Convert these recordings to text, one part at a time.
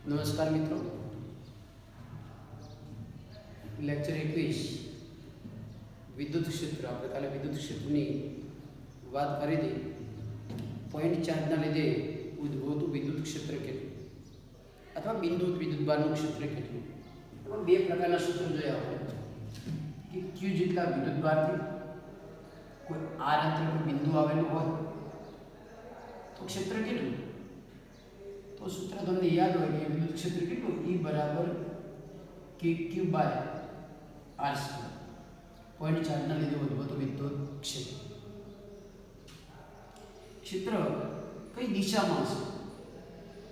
નમસ્કાર મિત્રો, લેક્ચર 21 વિદ્યુત ક્ષેત્ર. આપણે કાલે વિદ્યુત ક્ષેત્રની વાત કરી હતી. પોઈન્ટ ચાર્જના લીધે ઉદ્ભવતું વિદ્યુત ક્ષેત્ર કેટલું અથવા બિંદુ વિદ્યુતભારનું ક્ષેત્ર કેટલું. એમાં બે પ્રકારના સૂત્રો જોયા આપણે કે ક્યુ જેટલા વિદ્યુતભારથી કોઈ આર અંતરે કોઈ બિંદુ આવેલું હોય તો ક્ષેત્ર કેટલું. તો સૂત્ર તમને યાદ હોય કે વિદ્યુત ક્ષેત્ર કેટલું, E બરાબર KQ by R square. Point ચાર્જના લીધે ઉદ્ભવતું વિદ્યુત ક્ષેત્ર. ક્ષેત્ર કઈ દિશામાં છે?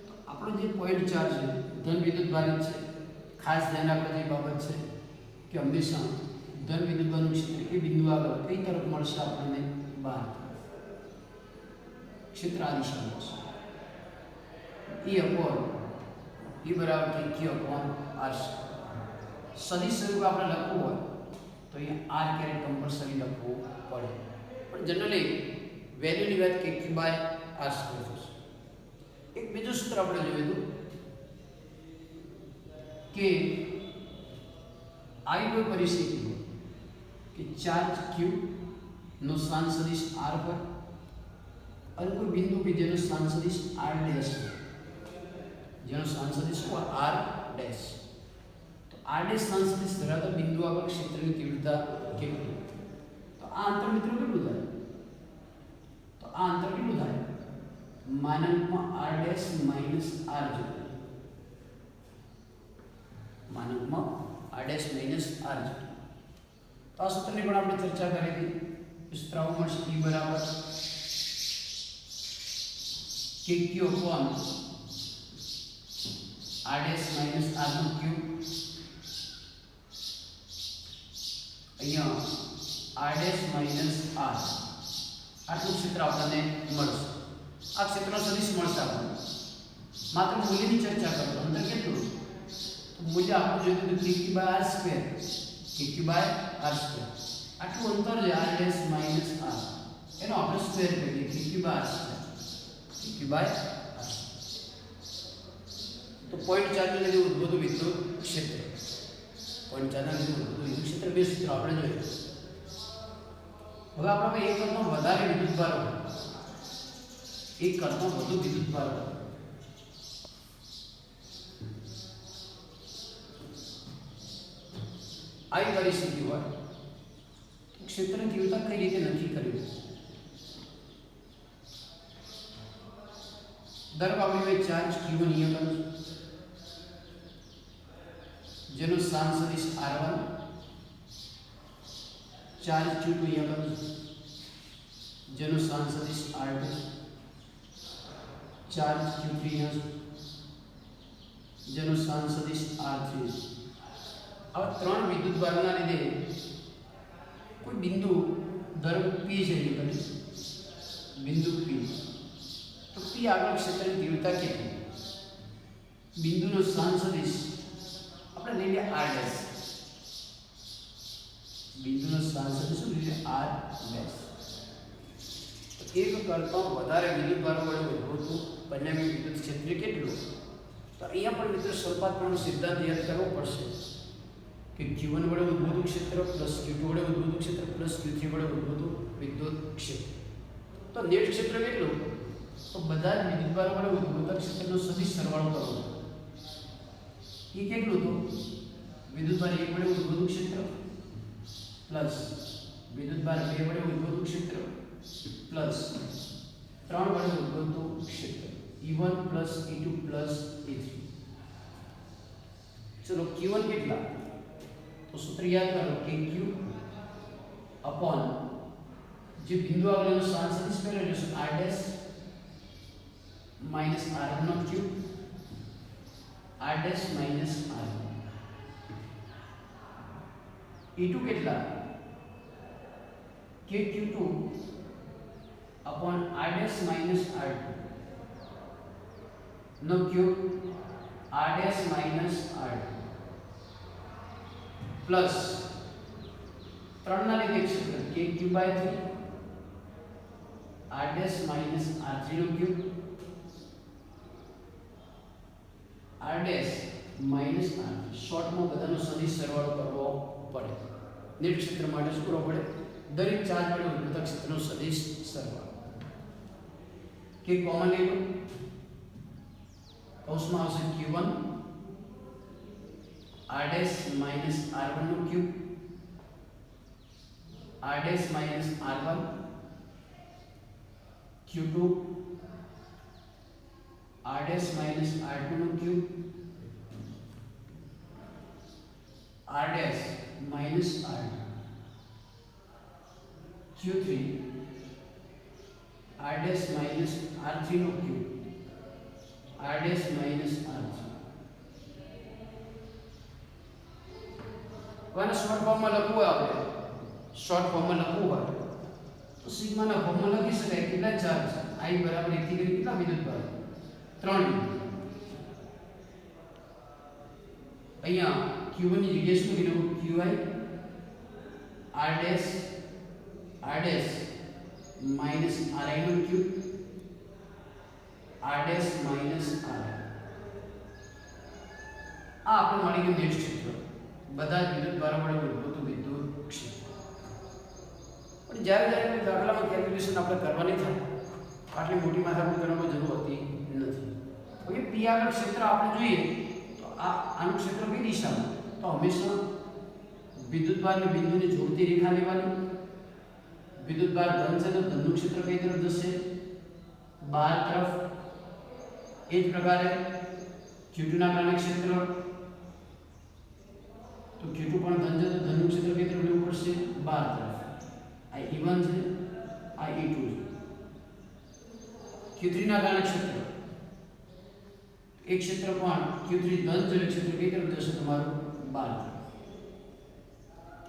તો આપણો જે પોઈન્ટ ચાર્જ છે ધન વિદ્યુતભારિત છે. ખાસ ધ્યાન રાખવાની બાબત છે કે હંમેશા ધન વિદ્યુતભારનું ક્ષેત્ર એ બિંદુ આગળ કઈ તરફ મળશે આપણને? બહાર. ક્ષેત્ર આ દિશામાં છે. E બરાબર KQ અપોન R સ્ક્વેર. સદિશ સ્વરૂપ આપણે લખવું હોય તો અહીંયા R ક્યારેક કમ્પલસરી લખવું પડે, પણ જનરલી વેલ્યુની વાત KQ બાય R સ્ક્વેર થશે. એક બીજું સૂત્ર આપણે જોયું હતું કે આવી કોઈ પરિસ્થિતિ હોય કે ચાર્જ Q નો સ્થાન સદિશ R પર અને કોઈ બિંદુ કે જેનો સ્થાન સદિશ R ડેશ છે, જેનો સ્થાન સદિશ R ડેશ. તો R ડેશ સ્થાન સદિશ ધરાવતા બિંદુ આગળ ક્ષેત્રની તીવ્રતા કેટલી? તો આ અંતર મિત્રો કેટલું થાય? તો આ અંતર કેટલું થાય? માનાંકમાં R ડેશ માઈનસ R જેટલું. માનાંકમાં R ડેશ માઈનસ R જેટલું. તો આ સૂત્રની પણ આપણે ચર્ચા કરી હતી. સૂત્ર આવું મળશે E બરાબર KQ upon R dash minus R નો ક્યુબ. અહીંયા R ડેશ માઈનસ R આટલું ક્ષેત્ર આપણને મળશે. આ ક્ષેત્રનો સદિશ મળશે આપણને. માત્ર મૂલ્યની ચર્ચા કરો. અંતર કેટલું? તો મૂલ્ય આપણે જોયું હતું KQ by R square. KQ by R square આટલું અંતર છે R ડેશ માઈનસ R, એનો આપણે સ્ક્વેર કરીએ KQ by R square. KQ by R. તો પોઈન્ટ ચાર્જને લીધે ઉદ્ભવતું વિદ્યુત ક્ષેત્ર. પોઈન્ટ ચાર્જના લીધે ઉદ્ભવતું વિદ્યુત ક્ષેત્ર બે સૂત્રો આપણે જોયું. હવે આપણે એક કરતાં વધારે વિદ્યુતભાર હોય, એક કરતાં વધુ વિદ્યુતભાર હોય, આવી પરિસ્થિતિ હોય તો ક્ષેત્રની તીવ્રતા કઈ રીતે નક્કી કરવી? ધારો કે આપણે ચાર્જ Q1 અહીંયા કરું, જેનો સ્થાન સદિશ R1, ચાર્જ Q2 અહીંયા કરું, જેનો સ્થાન સદિશ R2, ચાર્જ Q3 અહીંયા, જેનો સ્થાન સદિશ R3. આ ત્રણ વિદ્યુતભારના લીધે કોઈ બિંદુ ધારો P છે, બિંદુ P, તો P આગળ ક્ષેત્રની તીવ્રતા કેટલી? બિંદુનો સ્થાન સદિશ આપણે લઈ લઈએ R ડેશ. બિંદુનો સ્થાન સદિશ શું લઈએ? R dash. એક કરતાં વધારે વિદ્યુતભાર વડે ઉદ્ભવતું પરિણામી વિદ્યુત ક્ષેત્ર કેટલું? તો અહીંયા પણ મિત્રો સ્વલ્પાત્મકનો સિદ્ધાંત યાદ કરવો પડશે કે Q1 વડે ઉદ્ભવતું ક્ષેત્ર પ્લસ Q2 વડે ઉદ્ભવતું ક્ષેત્ર પ્લસ Q3 વડે ઉદ્ભવતું વિદ્યુત ક્ષેત્ર. તો નેટ ક્ષેત્ર કેટલું? તો બધા જ વિદ્યુતભાર વડે ઉદ્ભવતા ક્ષેત્રનો સદિશ સરવાળો કરવો. એ કેટલું? તો વિદ્યુતભાર 1 વડે ઉદ્ભવતું ક્ષેત્ર પ્લસ વિદ્યુતભાર 2 વડે ઉદ્ભવતું ક્ષેત્ર પ્લસ 3 વડે ઉદ્ભવતું ક્ષેત્ર E1 plus E2 plus E3. ચલો Q1 કેટલા? તો સૂત્ર યાદ કરો KQ અપોન જે બિંદુ આગળનો સ્થાન સદિશ પહેલો લેશું R ડેશ માઈનસ R નો cube, R dash minus R. E2 કેટલા? KQ2 upon R dash minus R2 નો cube, R dash minus R2 plus 3 ના લીધે ક્ષેત્ર KQ by 3 R dash minus R3 નો cube, r dash minus r શોર્ટમાં બધાનો સદિશ સરવાળો કરવો પડે. નેટ ક્ષેત્ર માટે શું કરવું પડે? દરેક ચાર્જ વડે ઉદ્ભવતા ક્ષેત્રનો સદિશ સરવાળો. કે કોમન લઈ લો, કૌંસમાં આવશે q1 r dash minus r1 નો cube r dash minus r1 q2 r dash minus r2 નો cube r dash minus r2 q3 r dash minus r3 નો cube r dash minus r3. કોને short ફોર્મમાં લખવું હોય, આપણે short ફોર્મમાં લખવું હોય તો સિગ્માના ફોર્મમાં લખી શકાય. કેટલા ચાર્જ? I બરાબર 1 થી કરી કેટલા વિદ્યુતભાર? 3. અહીંયા q1 ની જગ્યાએ શું કીધું? qi r dash minus ri નો cube r dash minus r. આ આપણે મળી ગયું નેટ ક્ષેત્ર, બધા જ વિદ્યુતભારો વડે ઉદ્ભવતું વિદ્યુત ક્ષેત્ર. પણ જ્યારે કોઈ દાખલામાં કેલ્ક્યુલેશન આપણે કરવાની થાય, આટલી મોટી માથાકૂટ કરવાની જરૂર હોતી નથી. ઓકે, p આગળ ક્ષેત્ર આપણે જોઈએ તો આનું ક્ષેત્ર કઈ દિશામાં? તો હંમેશા વિદ્યુતભારને બિંદુને જોડતી રેખા લેવાની. વિદ્યુતભાર ધન છે તો ધનનું ક્ષેત્ર કઈ તરફ જશે? બહાર તરફ. એ જ પ્રકારે q2 ના કારણે ક્ષેત્ર, તો q2 પણ ધન છે તો ધનનું ક્ષેત્ર કઈ તરફ લેવું પડશે? બહાર તરફ. આ e1 છે, આ e2 છે. q3 ના કારણે ક્ષેત્ર, એક ક્ષેત્ર પણ q3 ધન છે, ક્ષેત્ર કઈ તરફ જશે? તમારું બહાર તરફ.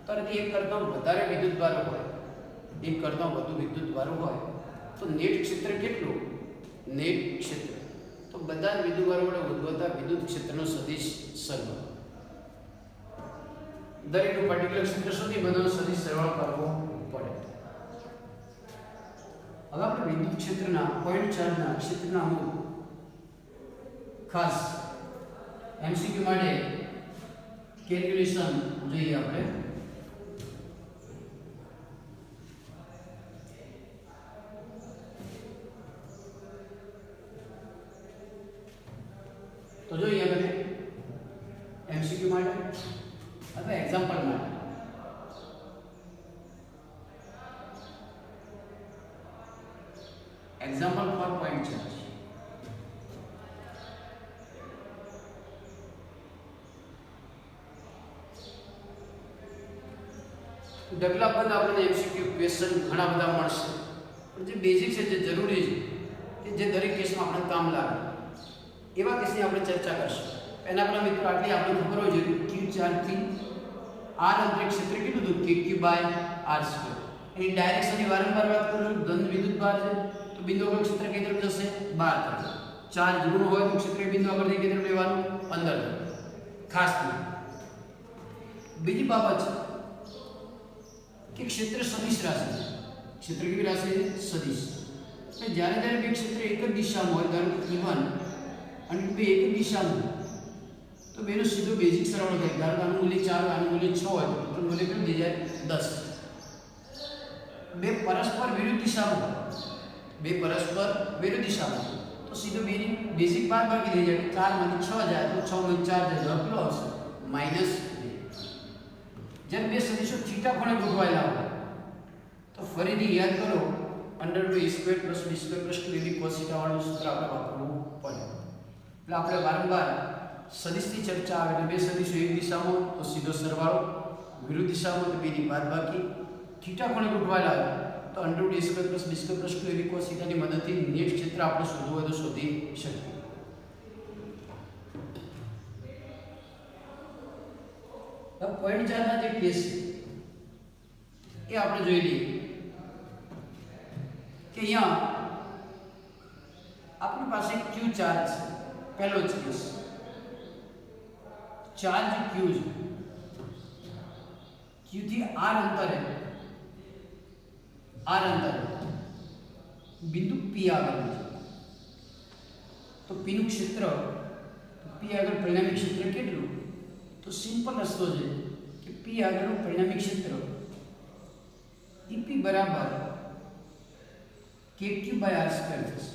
તરત એક કરતા વધારે વિદ્યુતભારો હોય, એક કરતા વધુ વિદ્યુતભારો હોય તો નેટ ક્ષેત્ર કેટલું? નેટ ક્ષેત્ર તો બધા જ વિદ્યુતભારો વડે ઉદ્ભવતા વિદ્યુત ક્ષેત્રનો સદિશ સરવાળો. દરેકનું પર્ટિક્યુલર ક્ષેત્ર સુધી બધાનો સદિશ સરવાળો કરવો પડે. હવે આપણે વિદ્યુત ક્ષેત્રના પોઈન્ટ ચાર્જના ક્ષેત્રના અમુક ખાસ એમસીક્યુ માટે કેલ્ક્યુલેશન જોઈએ આપણે. તો જોઈએ આપણે એમસીક્યુ માટે અથવા એક્ઝામ્પલ માટે. Example for point charge. Development આપણને એમસીક્યુ ક્વેશ્ચન ઘણા બધા મળશે, પણ જે બેઝિક છે, જે જરૂરી છે, કે જે દરેક કેસમાં આપણે કામ લાગે એવા કેસની આપણે ચર્ચા કરશું. એના પહેલા મિત્રો આટલી આપણે ખબર હોય જોઈએ q ચાર્જથી r અંતરિક ક્ષેત્ર કેટલું હતું? kq by r square. એની ડાયરેક્શનની વારંવાર વાત કરું છું. ધન વિદ્યુતભાર છે તો બિંદુ આગળ ક્ષેત્ર કઈ તરફ જશે? બહાર તરફ. ચાર્જ ઋણ હોય તો ક્ષેત્ર બિંદુ આગળથી કઈ તરફ લેવાનું? અંદર તરફ. ખાસ બીજી બાબત છે કે ક્ષેત્ર સદિશ રાશિ છે. ક્ષેત્ર કેવી રાશિ છે? સદિશ. એટલે જ્યારે બે ક્ષેત્ર એક જ દિશામાં હોય, ધારો કે e1 અને બે એક જ દિશામાં, તો બેનો સીધો બેઝિક સરવાળો થાય. ધારો કે આનું મૂલ્ય 4 આનું મૂલ્ય 6 હોય તો ટોટલ મૂલ્ય કેટલું થઈ જાય? 10. બે પરસ્પર વિરુદ્ધ દિશામાં, બે પરસ્પર વિરુદ્ધ દિશામાં તો સીધો બેની બેઝિક બાદબાકી થઈ જાય. 4 માંથી 6 જાય તો 6 માંથી 4 જાય, જવાબ કેટલો આવશે? -2. જ્યારે બે સદિશો થીટા ખૂણે ગોઠવાયેલા હોય તો ફરીથી યાદ કરો, √a² + b² + 2ab cos θ વાળું સૂત્ર આપણે વાપરવું પડે. એટલે આપણે વારંવાર સદિશની ચર્ચા આવે એટલે બે સદિશો એક દિશામાં તો સીધો સરવાળો, વિરુદ્ધ દિશામાં તો બેની બાદબાકી, થીટા ખૂણે ગોઠવાયેલા હોય તો √a² + b² + 2ab cos θ ની મદદથી નેટ ક્ષેત્ર આપણે શોધવું હોય તો શોધી શકીએ. પોઈન્ટ ચાર્જના જે કેસ એ આપણે જોઈ લઈએ કે અહીંયા આપણી પાસે q ચાર્જ છે. પહેલો જ કેસ ચાર્જ q છે, q થી r અંતરે બિંદુ p આવેલું છે. તો p નું ક્ષેત્ર પી આગળ પરિણામી ક્ષેત્ર કેટલું? તો સિમ્પલ રસ્તો છે કે પી આગળનું પરિણામી ક્ષેત્ર EP બરાબર KQ બાય R સ્ક્વેર થશે.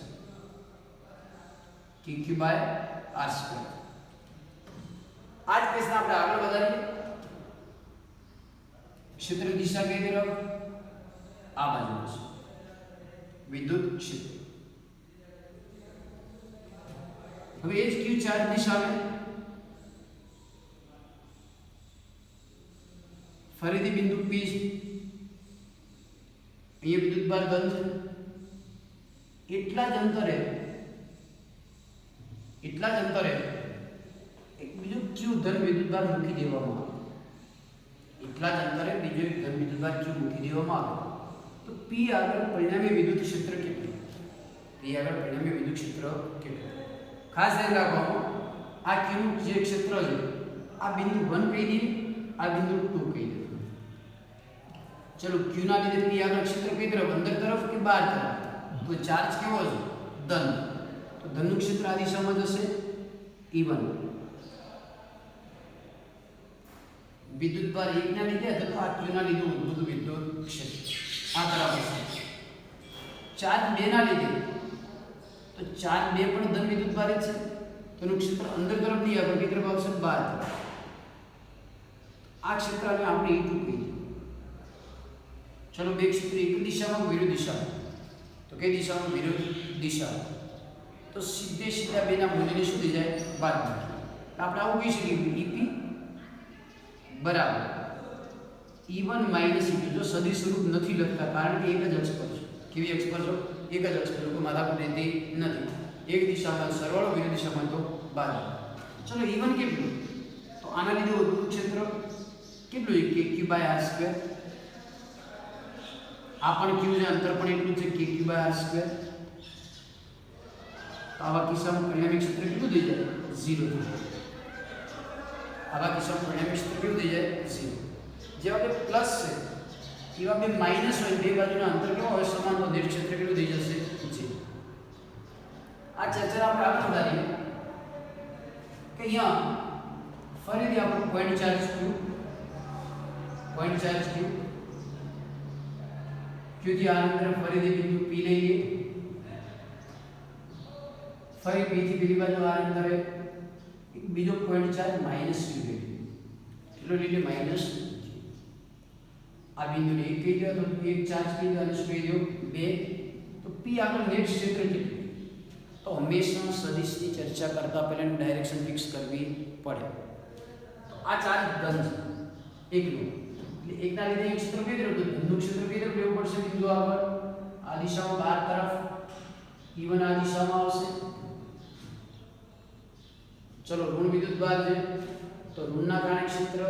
KQ by R square. આ જ કેસને આપણે આગળ વધારીએ. ક્ષેત્રની દિશા કઈ તરફ? આ બાજુ છે વિદ્યુત ક્ષેત્ર. હવે એ જ Q ચાર્જની સામે ફરીથી બિંદુ P છે. અહીંયા વિદ્યુતભાર ધન છે. એટલા જ અંતરે એક બીજો Q ધન વિદ્યુતભાર મૂકી દેવામાં આવે. એટલા જ અંતરે બીજો એક ધન વિદ્યુતભાર Q મૂકી દેવામાં આવે તો P આગળ પરિણામી વિદ્યુત ક્ષેત્ર કેટલું? P આગળ પરિણામી વિદ્યુત ક્ષેત્ર કેટલું? ખાસ ધ્યાન રાખવાનું, આ Q નું જે ક્ષેત્ર છે આ બિંદુ 1 કહી દઈએ, આ બિંદુ 2 કહી દઈએ. ચલો Q ના લીધે P આગળ ક્ષેત્ર કઈ તરફ? અંદર તરફ કે બહાર તરફ? તો ચાર્જ કેવો છે? ધન. તો ધનનું ક્ષેત્ર આ દિશામાં જશે E1. વિદ્યુતભાર 1 ના લીધે અથવા આ Q ના લીધે ઉદ્ભૂત વિદ્યુત ક્ષેત્ર આ તરફ હશે. ચાર્જ 2 ના લીધે તો ચાર્જ 2 પણ ધન વિદ્યુતભાર જ છે. તેનું ક્ષેત્ર અંદર તરફ નહીં આવે, કઈ તરફ આવશે? બહાર તરફ. આ ક્ષેત્રને આપણે E2 કહીએ. ચલો બે ક્ષેત્ર એક દિશામાં વિરુદ્ધ દિશામાં, તો કઈ દિશામાં? વિરુદ્ધ દિશામાં. તો સીધા બેના મૂલ્યને શું થઈ જાય? બાદબાકી. આપણે આવું કહી શકીએ EP બરાબર E1 માઈનસ E2. જો સદિશ સ્વરૂપ નથી લખતા કારણ કે એક જ અક્ષ પર છે. કેવી અક્ષ પર છો? એક જ અક્ષ પર. કોઈ માથાકૂટ રહેતી નથી. એક દિશામાં સરવાળો, વિરુદ્ધ દિશામાં તો બાદબાકી. ચલો E1 કેટલું? તો આના લીધે ઉદ્ભૂત ક્ષેત્ર કેટલું છે? KQ by R square. આ પણ Q છે, અંતર પણ એટલું છે KQ બાય R સ્ક્વેર. તો આવા કિસ્સામાં પરિણામી ક્ષેત્ર કેટલું થઈ જાય? 0 થઈ જાય. આવા કિસ્સામાં પરિણામી ક્ષેત્ર કેટલું થઈ જાય? 0. જેવા કે પ્લસ છે એવા બે માઈનસ હોય, બે બાજુના અંતર કેવા હોય? સમાન. તો નેટ ક્ષેત્ર કેટલું થઈ જશે? 0. આ ચર્ચા આપણે આગળ વધારીએ કે અહીંયા ફરીથી આપણું પોઈન્ટ ચાર્જ Q Q થી આ અંદર ફરીથી બિંદુ P લઈએ. ફરી P થી પેલી બાજુ આ અંદર એક બીજો પોઈન્ટ ચાર્જ -Q લઈએ. કેટલો લઈએ? -Q. આ બિંદુને 1 કહી દો તો એક ચાર્જ કહી દો અને શું કહી દો? 2. તો P આગળ નેટ ક્ષેત્ર કેટલું? તો હંમેશા સદિશની ચર્ચા કરતા પહેલા ડાયરેક્શન ફિક્સ કરવી પડે. તો આ ચાર્જ ધન છે એકનો. એટલે એકના લીધે એક ક્ષેત્ર કઈ તરફ? ધનનું ક્ષેત્ર કઈ તરફ લેવું પડશે? બિંદુ આગળ આ દિશામાં બહાર તરફ. E1 આ દિશામાં આવશે. ચલો ઋણ વિદ્યુતભાર છે તો ઋણના કારણે ક્ષેત્ર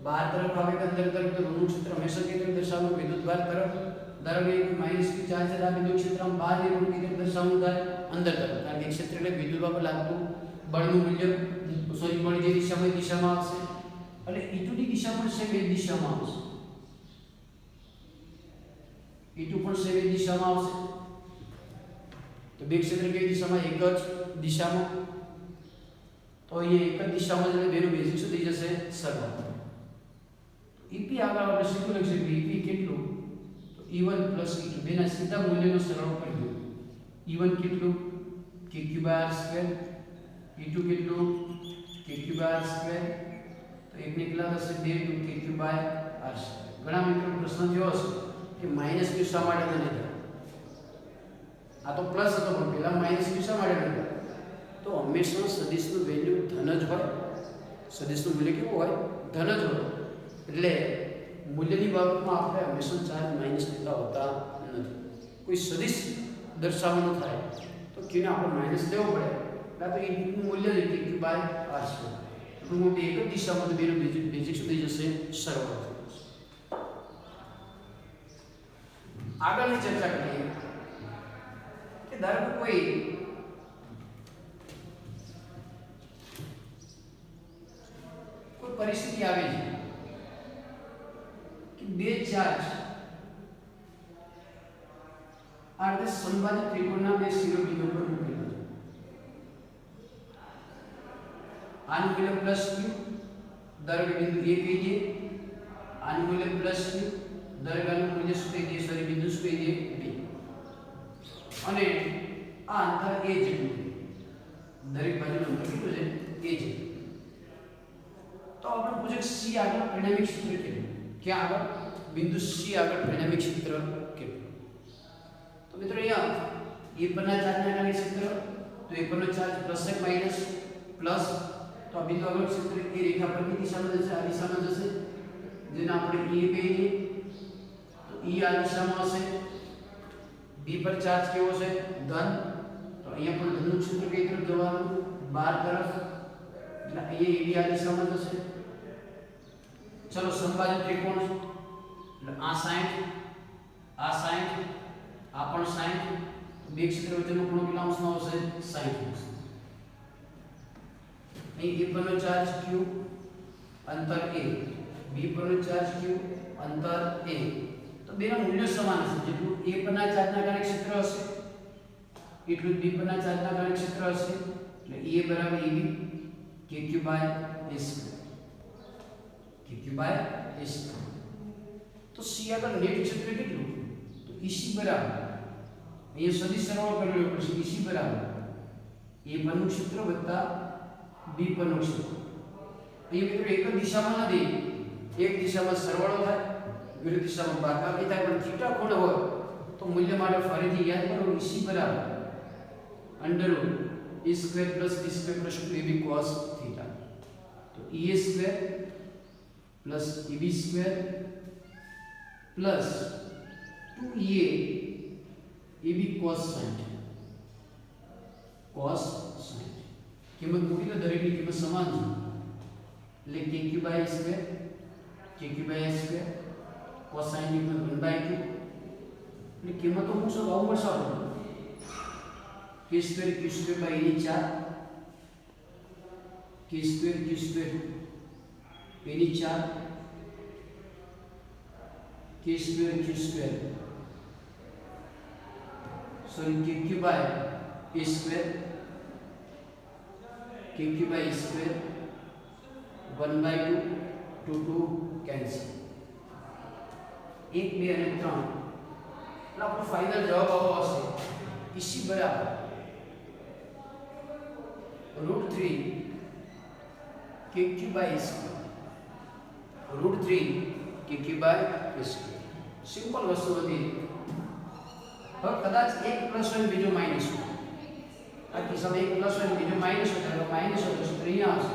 બહાર તરફ આવે કે અંદર તરફ? તો ઋણનું ક્ષેત્ર હંમેશા કઈ તરફ દર્શાવવું? વિદ્યુતભાર તરફ. ધારો કે -Q ચાર્જ છે આ બિંદુ ક્ષેત્રમાં બહાર એ ઋણ કઈ તરફ દર્શાવવું થાય? અંદર તરફ. કારણ કે ક્ષેત્ર એટલે વિદ્યુતભાર પર લાગતું બળનું મૂલ્ય, સોરી બળ જે દિશામાં આવશે. અને E2 ની દિશા પણ સેમ એ દિશામાં આવશે. E2 પણ સેમ એ દિશામાં આવશે. તો બે ક્ષેત્ર કઈ દિશામાં? એક જ દિશામાં. તો અહીંયા એક જ દિશામાં એટલે બેનું બેઝિક શું થઈ જશે? સરવાળો. EP આગળ આપણે સીધું લખી શકીએ EP કેટલું? તો E1 E2 બેના સીધા મૂલ્યનો સરવાળો કરી દો. E1 કેટલું? KQ by R square. E2 કેટલું? KQ by R square. તો એકને કેટલા થશે? 2 KQ બાય R સ્ક્વેર. ઘણા મિત્રો પ્રશ્ન થયો હશે કે -Q શા માટે ન લીધા? આ તો પ્લસ હતો પણ પહેલા -Q શા માટે લીધા? તો હંમેશા સદિશનું વેલ્યુ ધન જ હોય. સદિશનું મૂલ્ય કેવું હોય? ધન જ હોય. એટલે મૂલ્યની બાબતમાં આપણે હંમેશા ચાર્જ માઇનસ લેતા હોતા નથી. કોઈ સદિશ દર્શાવવાનું થાય તો Qને આપણે માઇનસ લેવો પડે. એટલે તો ઇનપુટનું મૂલ્ય જ KQ બાય R સ્ક્વેર. એટલું મોટી એક જ દિશામાં તો બેનું બેઝિક શું થઈ જશે? સરવાળો થઈ જશે. આગળની ચર્ચા કરીએ કે ધારો કે કોઈ પરિસ્થિતિ આવે છે કે બે ચાર્જ આ રીતે સમબાજુ ત્રિકોણના બે શિરોબિંદુ પર મૂકેલા છે. આનું મૂલ્ય પ્લસ ક્યુ ધારો કે બિંદુ એ કહી દે, આનું મૂલ્ય પ્લસ ક્યુ ધારો કે આનું મૂલ્ય શું કહી દે, સોરી બિંદુ શું કહી દે બી, અને આ અંતર a જેટલું દરેક બાજુનું અંતર કેટલું છે a જેટલું. તો આપણે પૂછે c આગળ પરિણામી ક્ષેત્ર કેટલું, ક્યાં આગળ બિંદુ c આગળ પરિણામી ક્ષેત્ર કેટલું. તો મિત્રો અહીંયા a પરના ચાર્જના કારણે ક્ષેત્ર, તો a પરનો ચાર્જ પ્લસ કે માઈનસ પ્લસ, તો આ બિંદુ આગળ ક્ષેત્ર એ રેખા પર કઈ દિશામાં જશે, આ દિશામાં જશે, જેને આપણે e કહીએ. તો e આ દિશામાં હશે. b પર ચાર્જ કેવો છે ધન, તો અહીંયા પણ ધનનું ક્ષેત્ર કઈ તરફ જવાનું 12 તરફ, એટલે અહીંયા એ આ દિશામાં જશે. ચલો સમબાજુ ત્રિકોણ છે એટલે આ 60 આ 60 આ પણ 60, બે ક્ષેત્ર વચ્ચેનો ખૂણો કેટલા અંશનો હશે 60 અંશ. અહીં a પરનો ચાર્જ q અંતર a, b પરનો ચાર્જ q અંતર a, તો બેના મૂલ્યો સમાન હશે. જેટલું a પરના ચાર્જના કારણે ક્ષેત્ર હશે એટલું જ b પરના ચાર્જના કારણે ક્ષેત્ર હશે. એટલે a બરાબર ab kq by a square, kq by a square. તો c આગળ નેટ ક્ષેત્ર કેટલું, તો ec બરાબર અહીંયા સદી સરવાળો કરવો પડશે. ec બરાબર a પરનું ક્ષેત્ર વત્તા b પરનું ક્ષેત્ર. અહીંયા મિત્રો એક જ દિશામાં નથી, એક દિશામાં સરવાળો થાય, વિરુદ્ધ દિશામાં બાદબાકી થાય, પણ થીટા કોણ હોય તો મૂલ્ય માટે ફરીથી યાદ કરો ec બરાબર under root a square plus b square plus 2ab cos theta. તો ea square plus ab square plus 2ea ab cos 60, cos 60 કિંમત મૂકી તો દરેકની કિંમત સમાન છે. એટલે kq by a square, kq by a square cos 60 ની કિંમત 1/2, એટલે કિંમતો મૂકશો તો આવું મળશે k square q square by a ની 4, k square q square a ની 4, k square q square sorry kq by a square, kq by a square 1/2 2 2 cancel, 1 2 અને 3. એટલે આપણો ફાઇનલ જવાબ આવો હશે ec બરાબર √3 kq by a square, √3 kq by a square. Simple વસ્તુ હતી. હવે કદાચ એક પ્લસ હોય બીજો માઈનસ હોય, આ કિસ્સામાં એક પ્લસ હોય બીજો માઈનસ હોય તો માઈનસ હોય તો અહીંયા આવશે.